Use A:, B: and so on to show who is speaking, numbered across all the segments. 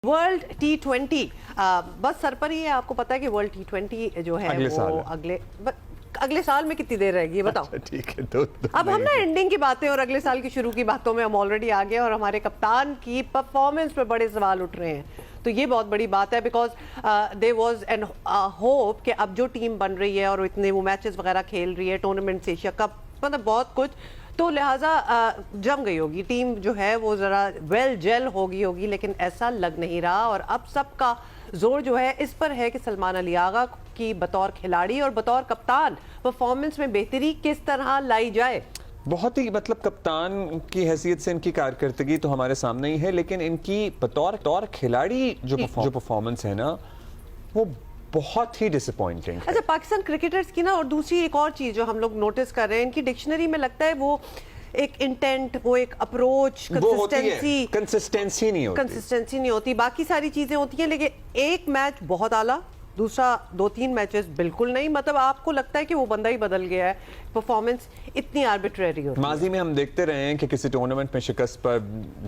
A: World T20 बस sir पर ही है। आपको पता है कि वर्ल्ड T20 जो है वो अगले साल में कितनी देर रहेगी बताओ।
B: अच्छा, ठीक है तो
A: अब हम ना एंडिंग की बातें और अगले साल की शुरू की बातों में हम ऑलरेडी आ गए और हमारे कप्तान की परफॉर्मेंस पे बड़े सवाल उठ रहे हैं। तो ये बहुत बड़ी बात है because there was an hope कि अब जो टीम बन रही है और इतने वो मैचेस वगैरह खेल रही है, टूर्नामेंट्स, एशिया कप, मतलब बहुत कुछ, तो लिहाजा जम गई होगी टीम जो है वो ज़रा वेल जेल होगी, लेकिन ऐसा लग नहीं रहा। और अब सबका जोर जो है इस पर है कि सलमान अली आगा की बतौर खिलाड़ी और बतौर कप्तान परफॉर्मेंस में बेहतरी किस तरह लाई जाए।
B: बहुत ही मतलब कप्तान की हैसियत से इनकी कारकर्दगी तो हमारे सामने ही है, लेकिन इनकी बतौर खिलाड़ी जो परफॉर्मेंस है ना वो बहुत ही डिसअपॉइंटिंग है।
A: अच्छा, पाकिस्तान क्रिकेटर्स की ना, और दूसरी एक और चीज जो हम लोग नोटिस कर रहे हैं, इनकी डिक्शनरी में लगता है वो एक इंटेंट, वो एक अप्रोच,
B: कंसिस्टेंसी नहीं होती,
A: बाकी सारी चीजें होती हैं, लेकिन एक मैच बहुत आला, दूसरा 2-3 मैचेस बिल्कुल नहीं। मतलब आपको लगता है कि वो बंदा ही बदल गया है, परफॉर्मेंस इतनी आर्बिट्रेरी होती है।
B: माजी में हम देखते रहे हैं कि किसी टूर्नामेंट में शिकस्त पर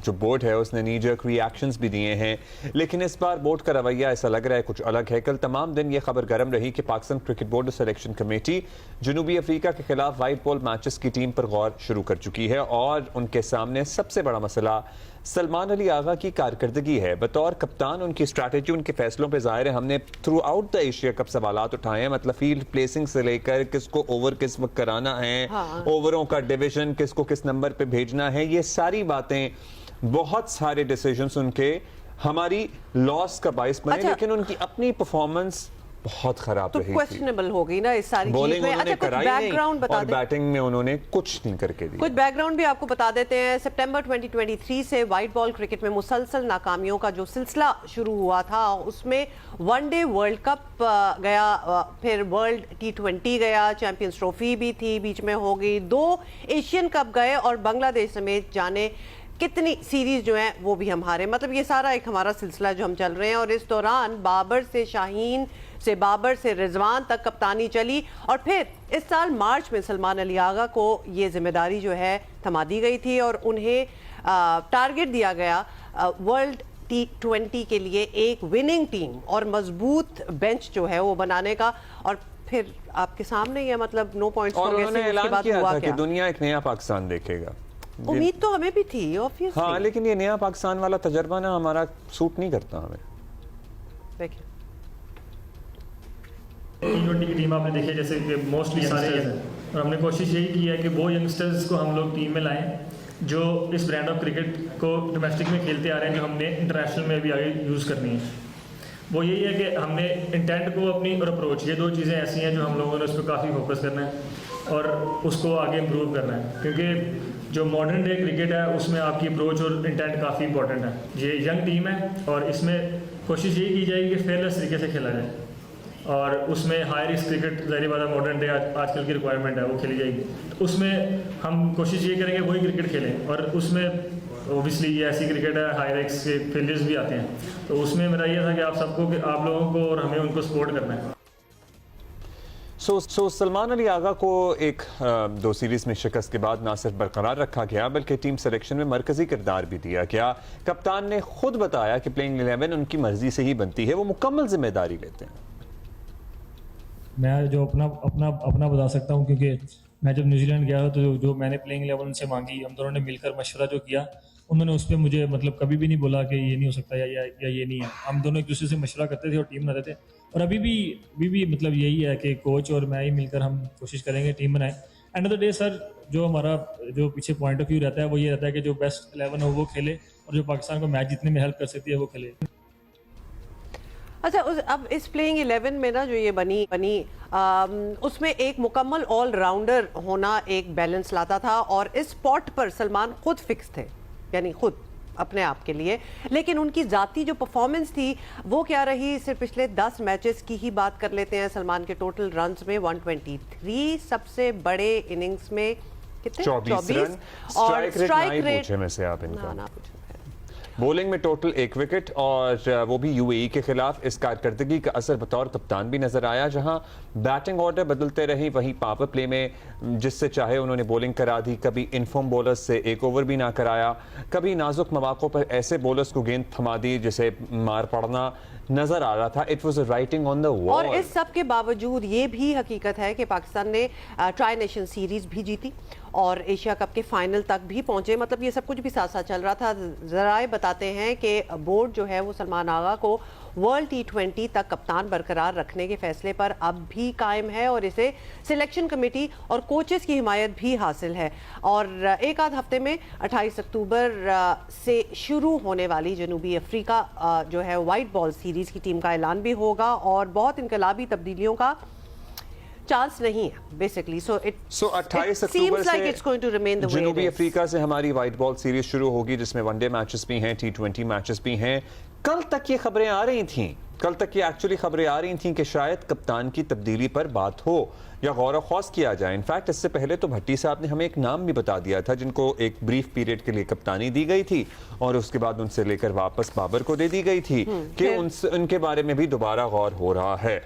B: जो बोर्ड है उसने नीजर्क रिएक्शंस भी दिए हैं, लेकिन इस बार बोर्ड का रवैया ऐसा लग रहा है कुछ अलग है। कल तमाम दिन ये खबर गर्म रही कि Pakistan cricket board selection committee जनूबी अफ्रीका के खिलाफ वाइट बॉल मैचेस की टीम पर गौर शुरू कर चुकी है और उनके सामने सबसे बड़ा मसला सलमान अली आगा की कारकर्दगी है। बतौर कप्तान उनकी स्ट्रैटेजी, उनके फैसलों पे ज़ाहिर है हमने throughout the Asia cup सवालात उठाए हैं, मतलब फील्ड प्लेसिंग से लेकर किसको ओवर किस वक्त कराना है, ओवरों का डिवीजन, किसको किस नंबर पे भेजना है, ये सारी बातें, बहुत सारे डिसीजंस उनके हमारी लॉस का बाइस बने। अच्छा, लेकिन उनकी अपनी परफॉर्मेंस बहुत खराब
A: तो
B: रही,
A: क्वेश्चनेबल हो गई ना इस सारी चीज में। अच्छा, कुछ बैकग्राउंड बता दें,
B: बैटिंग में उन्होंने कुछ नहीं करके दिया।
A: कुछ बैकग्राउंड भी आपको बता देते हैं। सितंबर 2023 से व्हाइट बॉल क्रिकेट में मुसलसल नाकामियों का जो सिलसिला शुरू हुआ था, उसमें वनडे वर्ल्ड कप गया, फिर वर्ल्ड T20 गया, चैंपियंस ट्रॉफी भी थी बीच में हो गई, 2 एशियन कप गए और बांग्लादेश समेत जाने कितनी सीरीज जो है वो भी हम हारे। मतलब ये सारा एक हमारा सिलसिला जो हम चल रहे हैं। और इस दौरान बाबर से शाहीन से बाबर से रिजवान तक कप्तानी चली और फिर इस साल मार्च में सलमान अली आगा को ये जिम्मेदारी जो है थमा दी गई थी और उन्हें टारगेट दिया गया वर्ल्ड T20 के लिए एक विनिंग टीम और मजबूत बेंच जो है वो बनाने का। और फिर आपके सामने ही है, मतलब नो पॉइंट्स।
B: और उन्होंने ऐलान किया था कि दुनिया एक नया पाकिस्तान देखेगा।
A: उम्मीद तो हमें भी थी ऑब्वियसली।
B: हाँ, लेकिन ये नया पाकिस्तान वाला तजर्बा ना हमारा सूट नहीं करता हमें।
A: देखिए
C: T20 की टीम आपने देखी है, जैसे कि मोस्टली सारे हैं, और हमने कोशिश यही की है कि वो यंगस्टर्स को हम लोग टीम में लाएं जो इस ब्रांड ऑफ क्रिकेट को डोमेस्टिक में खेलते आ रहे हैं, जो हमने इंटरनेशनल में भी आगे यूज़ करनी है। वो यही है कि हमने इंटेंट को अपनी और अप्रोच, ये 2 चीज़ें ऐसी हैं जो हम लोगों ने उस पर काफ़ी फोकस करना है और उसको आगे इम्प्रूव करना है, क्योंकि जो मॉडर्न डे क्रिकेट है उसमें आपकी अप्रोच और इंटेंट काफ़ी इंपॉर्टेंट है। ये यंग टीम है और इसमें कोशिश यही की जाएगी कि फेयरलेस तरीके से खेला जाए और उसमें हाई रिस्क क्रिकेट, ज़ाहिर बात है मॉडर्न डे आजकल की रिक्वायरमेंट है, वो खेली जाएगी। तो उसमें हम कोशिश ये करेंगे वही क्रिकेट खेलें और उसमें ओबियसली ये ऐसी क्रिकेट है हाई रिस्क से फेलियर्स भी आते हैं, तो उसमें मेरा ये था कि आप सबको, आप लोगों को और हमें उनको सपोर्ट करना है।
B: सो सलमान अली आगा को एक 2 सीरीज में शिकस्त के बाद ना सिर्फ बरकरार रखा गया बल्कि टीम सिलेक्शन में मरकजी किरदार भी दिया गया। कप्तान ने खुद बताया कि प्लेइंग 11 उनकी मर्जी से ही बनती है, वो मुकम्मल जिम्मेदारी लेते हैं।
D: मैं जो अपना बता सकता हूँ, क्योंकि मैं जब न्यूजीलैंड गया तो जो मैंने प्लेइंग 11 से मांगी, हम दोनों ने मिलकर मशवरा जो किया, उन्होंने उस पर मुझे मतलब कभी भी नहीं बोला कि ये नहीं हो सकता या ये नहीं है। हम दोनों एक दूसरे से मशवरा करते थे और टीम बनाते थे और अभी भी मतलब यही है कि कोच और मैं ही मिलकर हम कोशिश करेंगे टीम बनाएं। End of the day sir, जो हमारा जो पीछे पॉइंट ऑफ व्यू रहता है वो ये रहता है कि जो बेस्ट 11 हो वो खेले और जो पाकिस्तान को मैच जीतने में हेल्प कर सकती है वो खेले।
A: अच्छा, अब इस प्लेइंग 11 में ना जो ये बनी उसमें एक मुकम्मल ऑलराउंडर होना एक बैलेंस लाता था और इस स्पॉट पर सलमान खुद फिक्स थे, यानी खुद अपने आप के लिए। लेकिन उनकी जाती जो परफॉर्मेंस थी वो क्या रही, सिर्फ पिछले 10 मैचेस की ही बात कर लेते हैं। सलमान के टोटल रन्स में 123, सबसे बड़े इनिंग्स में कितने
B: 24 और स्ट्राइक रेट बॉलिंग में टोटल 1 विकेट और वो भी यूएई के खिलाफ। इस कारकर्दगी का असर बतौर कप्तान भी नजर आया, जहां बैटिंग ऑर्डर बदलते रही, वहीं पावर प्ले में जिससे चाहे उन्होंने बॉलिंग करा दी। कभी इनफॉर्म बॉलर्स से एक ओवर भी ना कराया, कभी नाजुक मौकों पर ऐसे बॉलर्स को गेंद थमा दी जिसे मार पड़ना नजर आ रहा था। It was writing on the wall.
A: और इस सब के बावजूद ये भी हकीकत है कि पाकिस्तान ने ट्राई नेशन सीरीज भी जीती और एशिया कप के फाइनल तक भी पहुंचे। मतलब ये सब कुछ भी साथ साथ चल रहा था। जराए बताते हैं कि बोर्ड जो है वो सलमान आगा को वर्ल्ड T20 तक कप्तान बरकरार रखने के फैसले पर अब भी कायम है और इसे सिलेक्शन कमेटी और कोचेस की हिमायत भी हासिल है। और एक आध हफ्ते में 28 अक्टूबर से शुरू होने वाली जनूबी अफ्रीका जो है वाइट बॉल सीरीज की टीम का ऐलान भी होगा और बहुत इनकलाबी तब्दीलियों का चांस नहीं है बेसिकली। सो
B: 28 अक्टूबर से जनूबी अफ्रीका से हमारी वाइट बॉल सीरीज शुरू होगी, जिसमें वनडे मैचेस भी हैं, T20 मैचेस भी हैं। कल तक ये खबरें आ रही थीं, कल तक ये एक्चुअली खबरें आ रही थीं कि शायद कप्तान की तब्दीली पर बात हो या गौर खौस किया जाए। इनफैक्ट इससे पहले तो भट्टी साहब ने हमें एक नाम भी बता दिया था जिनको एक ब्रीफ पीरियड के लिए कप्तानी दी गई थी और उसके बाद उनसे लेकर वापस बाबर को दे दी गई थी कि उनके बारे में भी दोबारा गौर हो रहा है।